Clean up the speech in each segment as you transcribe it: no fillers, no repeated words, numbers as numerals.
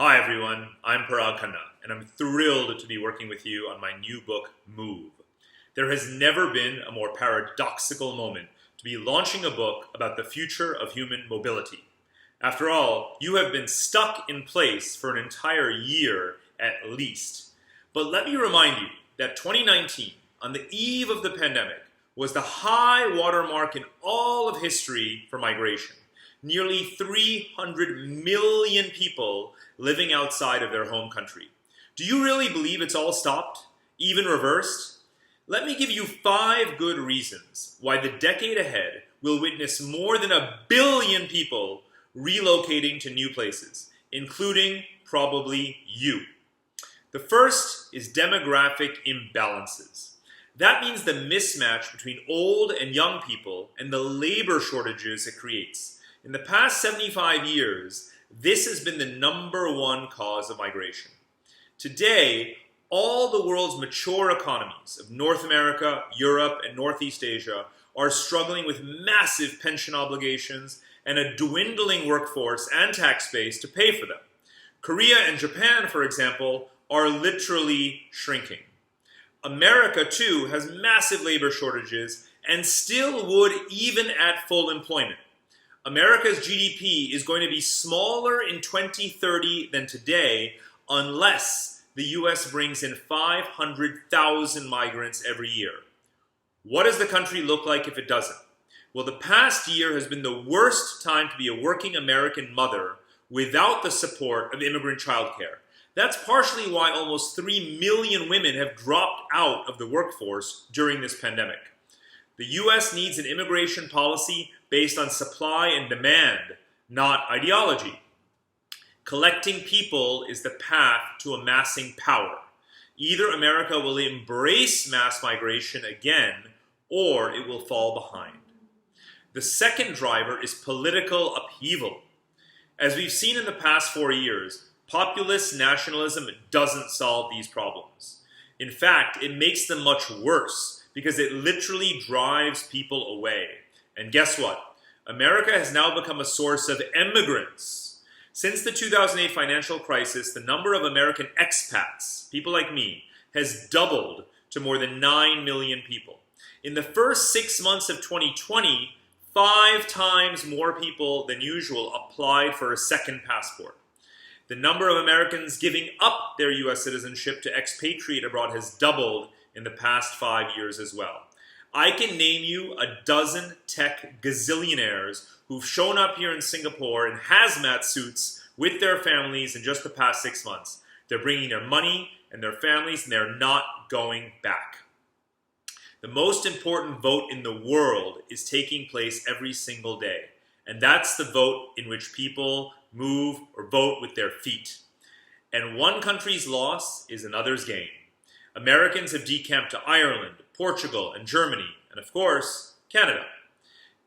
Hi everyone, I'm Parag Khanna, and I'm thrilled to be working with you on my new book, Move. There has never been a more paradoxical moment to be launching a book about the future of human mobility. After all, you have been stuck in place for an entire year at least. But let me remind you that 2019, on the eve of the pandemic, was the high watermark in all of history for migration. Nearly 300 million people living outside of their home country. Do you really believe it's all stopped, even reversed? Let me give you 5 good reasons why the decade ahead will witness more than 1 billion people relocating to new places, including probably you. The first is demographic imbalances. That means the mismatch between old and young people and the labor shortages it creates. In the past 75 years, this has been the #1 cause of migration. Today, all the world's mature economies of North America, Europe, and Northeast Asia are struggling with massive pension obligations and a dwindling workforce and tax base to pay for them. Korea and Japan, for example, are literally shrinking. America, too, has massive labor shortages and still would even at full employment. America's GDP is going to be smaller in 2030 than today unless the US brings in 500,000 migrants every year. What does the country look like if it doesn't? Well, the past year has been the worst time to be a working American mother without the support of immigrant childcare. That's partially why almost 3 million women have dropped out of the workforce during this pandemic. The US needs an immigration policy based on supply and demand, not ideology. Collecting people is the path to amassing power. Either America will embrace mass migration again, or it will fall behind. The second driver is political upheaval. As we've seen in the past 4 years, populist nationalism doesn't solve these problems. In fact, it makes them much worse because it literally drives people away. And guess what? America has now become a source of immigrants. Since the 2008 financial crisis, the number of American expats, people like me, has doubled to more than 9 million people. In the first 6 months of 2020, 5 times more people than usual applied for a second passport. The number of Americans giving up their US citizenship to expatriate abroad has doubled in the past 5 years as well. I can name you a dozen tech gazillionaires who've shown up here in Singapore in hazmat suits with their families in just the past 6 months. They're bringing their money and their families, and they're not going back. The most important vote in the world is taking place every single day, and that's the vote in which people move or vote with their feet. And one country's loss is another's gain. Americans have decamped to Ireland, Portugal, and Germany, and of course, Canada.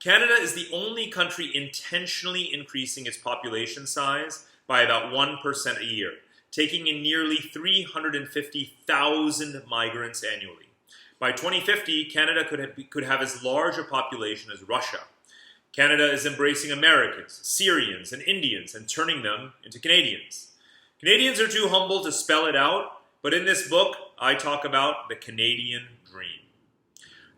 Canada is the only country intentionally increasing its population size by about 1% a year, taking in nearly 350,000 migrants annually. By 2050, Canada could have as large a population as Russia. Canada is embracing Americans, Syrians, and Indians and turning them into Canadians. Canadians are too humble to spell it out, but in this book, I talk about the Canadian dream.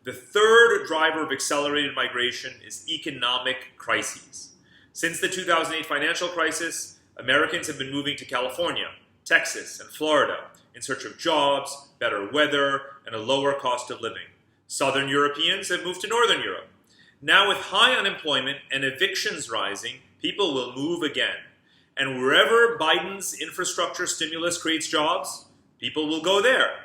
The third driver of accelerated migration is economic crises. Since the 2008 financial crisis, Americans have been moving to California, Texas, and Florida in search of jobs, better weather, and a lower cost of living. Southern Europeans have moved to Northern Europe. Now with high unemployment and evictions rising, people will move again. And wherever Biden's infrastructure stimulus creates jobs, people will go there.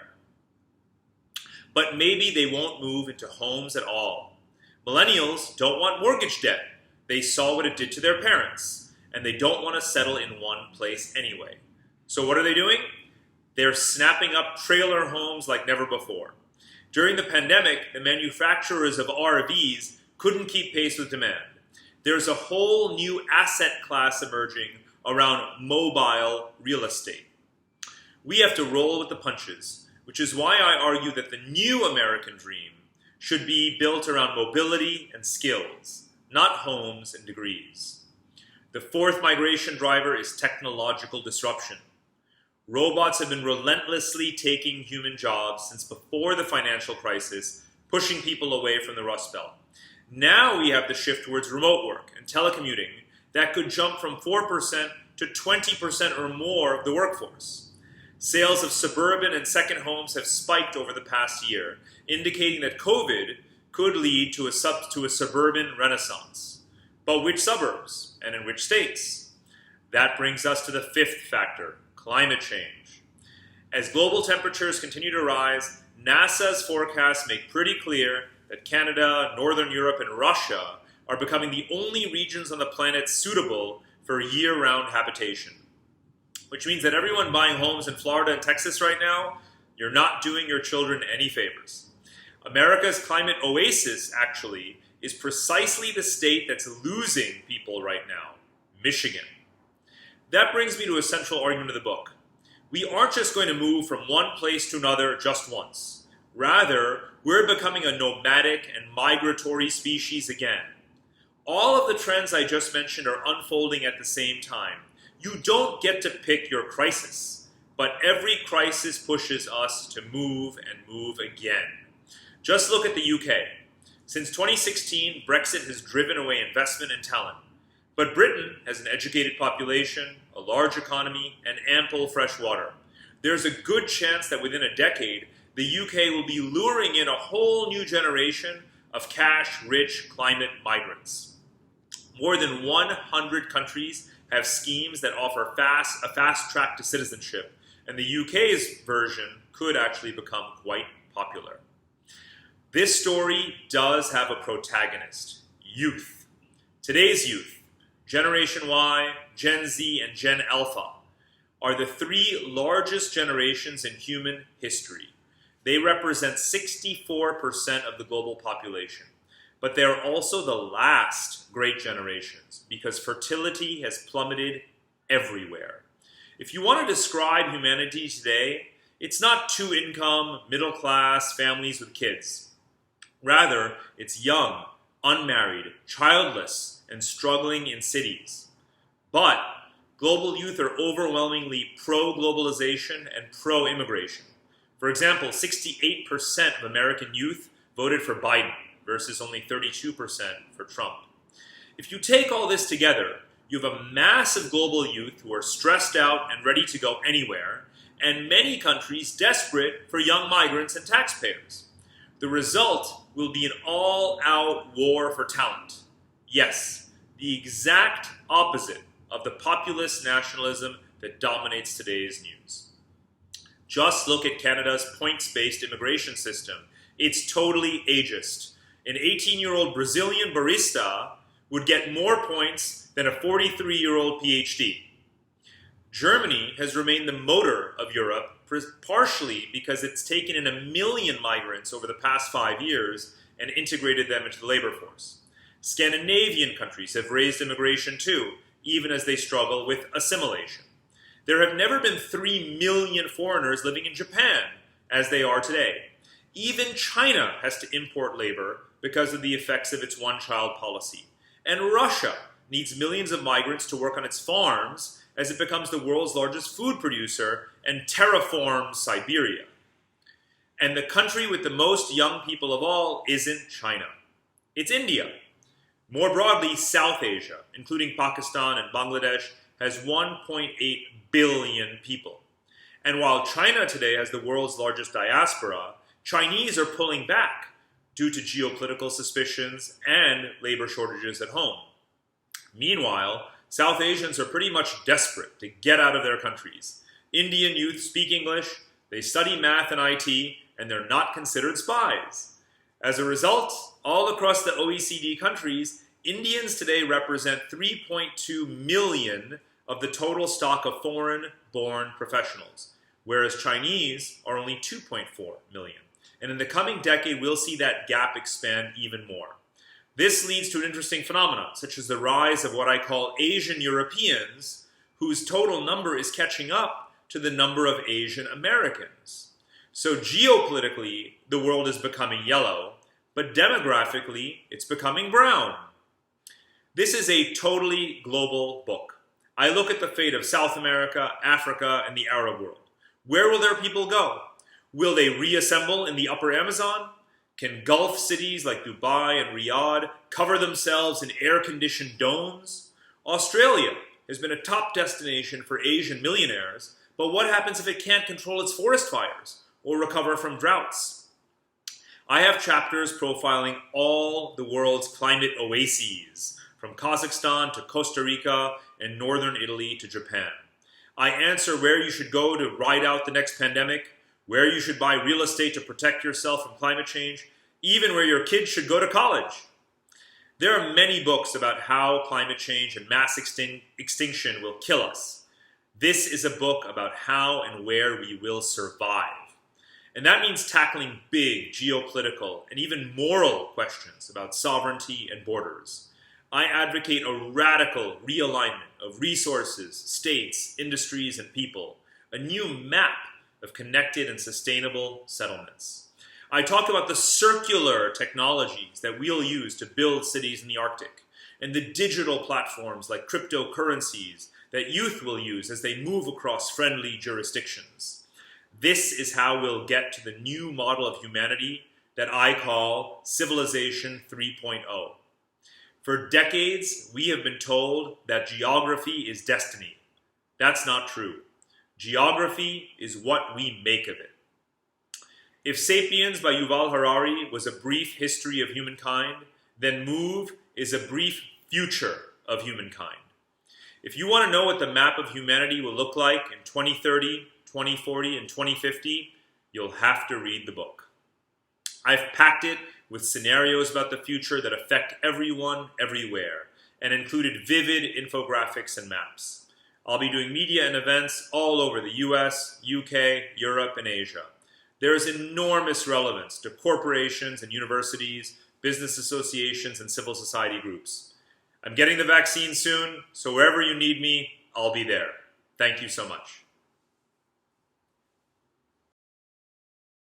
But maybe they won't move into homes at all. Millennials don't want mortgage debt. They saw what it did to their parents, and they don't want to settle in one place anyway. So what are they doing? They're snapping up trailer homes like never before. During the pandemic, the manufacturers of RVs couldn't keep pace with demand. There's a whole new asset class emerging around mobile real estate. We have to roll with the punches, which is why I argue that the new American dream should be built around mobility and skills, not homes and degrees. The fourth migration driver is technological disruption. Robots have been relentlessly taking human jobs since before the financial crisis, pushing people away from the Rust Belt. Now we have the shift towards remote work and telecommuting that could jump from 4% to 20% or more of the workforce. Sales of suburban and second homes have spiked over the past year, indicating that COVID could lead to a suburban renaissance. But which suburbs and in which states? That brings us to the fifth factor, climate change. As global temperatures continue to rise, NASA's forecasts make pretty clear that Canada, Northern Europe, and Russia are becoming the only regions on the planet suitable for year-round habitation. Which means that everyone buying homes in Florida and Texas right now, you're not doing your children any favors. America's climate oasis, actually, is precisely the state that's losing people right now, Michigan. That brings me to a central argument of the book. We aren't just going to move from one place to another just once. Rather, we're becoming a nomadic and migratory species again. All of the trends I just mentioned are unfolding at the same time. You don't get to pick your crisis, but every crisis pushes us to move and move again. Just look at the UK. Since 2016, Brexit has driven away investment and talent. But Britain has an educated population, a large economy, and ample fresh water. There's a good chance that within a decade, the UK will be luring in a whole new generation of cash-rich climate migrants. More than 100 countries have schemes that offer a fast track to citizenship, and the UK's version could actually become quite popular. This story does have a protagonist, youth. Today's youth, Generation Y, Gen Z, and Gen Alpha, are the three largest generations in human history. They represent 64% of the global population. But they are also the last great generations because fertility has plummeted everywhere. If you want to describe humanity today, it's not two-income, middle-class families with kids. Rather, it's young, unmarried, childless, and struggling in cities. But global youth are overwhelmingly pro-globalization and pro-immigration. For example, 68% of American youth voted for Biden versus only 32% for Trump. If you take all this together, you have a massive global youth who are stressed out and ready to go anywhere, and many countries desperate for young migrants and taxpayers. The result will be an all-out war for talent. Yes, the exact opposite of the populist nationalism that dominates today's news. Just look at Canada's points-based immigration system. It's totally ageist. An 18-year-old Brazilian barista would get more points than a 43-year-old PhD. Germany has remained the motor of Europe, partially because it's taken in 1 million migrants over the past 5 years and integrated them into the labor force. Scandinavian countries have raised immigration too, even as they struggle with assimilation. There have never been 3 million foreigners living in Japan, as they are today. Even China has to import labor because of the effects of its one-child policy. And Russia needs millions of migrants to work on its farms as it becomes the world's largest food producer and terraforms Siberia. And the country with the most young people of all isn't China. It's India. More broadly, South Asia, including Pakistan and Bangladesh, has 1.8 billion people. And while China today has the world's largest diaspora, Chinese are pulling back due to geopolitical suspicions and labor shortages at home. Meanwhile, South Asians are pretty much desperate to get out of their countries. Indian youth speak English, they study math and IT, and they're not considered spies. As a result, all across the OECD countries, Indians today represent 3.2 million of the total stock of foreign-born professionals, whereas Chinese are only 2.4 million. And in the coming decade, we'll see that gap expand even more. This leads to an interesting phenomenon, such as the rise of what I call Asian Europeans, whose total number is catching up to the number of Asian Americans. So geopolitically, the world is becoming yellow, but demographically, it's becoming brown. This is a totally global book. I look at the fate of South America, Africa, and the Arab world. Where will their people go? Will they reassemble in the upper Amazon? Can Gulf cities like Dubai and Riyadh cover themselves in air-conditioned domes? Australia has been a top destination for Asian millionaires, but what happens if it can't control its forest fires or recover from droughts? I have chapters profiling all the world's climate oases, from Kazakhstan to Costa Rica and northern Italy to Japan. I answer where you should go to ride out the next pandemic, where you should buy real estate to protect yourself from climate change, even where your kids should go to college. There are many books about how climate change and mass extinction will kill us. This is a book about how and where we will survive. And that means tackling big geopolitical and even moral questions about sovereignty and borders. I advocate a radical realignment of resources, states, industries, and people, a new map of connected and sustainable settlements. I talk about the circular technologies that we'll use to build cities in the Arctic, and the digital platforms like cryptocurrencies that youth will use as they move across friendly jurisdictions. This is how we'll get to the new model of humanity that I call Civilization 3.0. For decades, we have been told that geography is destiny. That's not true. Geography is what we make of it. If Sapiens by Yuval Harari was a brief history of humankind, then Move is a brief future of humankind. If you want to know what the map of humanity will look like in 2030, 2040, and 2050, you'll have to read the book. I've packed it with scenarios about the future that affect everyone, everywhere, and included vivid infographics and maps. I'll be doing media and events all over the US, UK, Europe, and Asia. There is enormous relevance to corporations and universities, business associations, and civil society groups. I'm getting the vaccine soon, so wherever you need me, I'll be there. Thank you so much.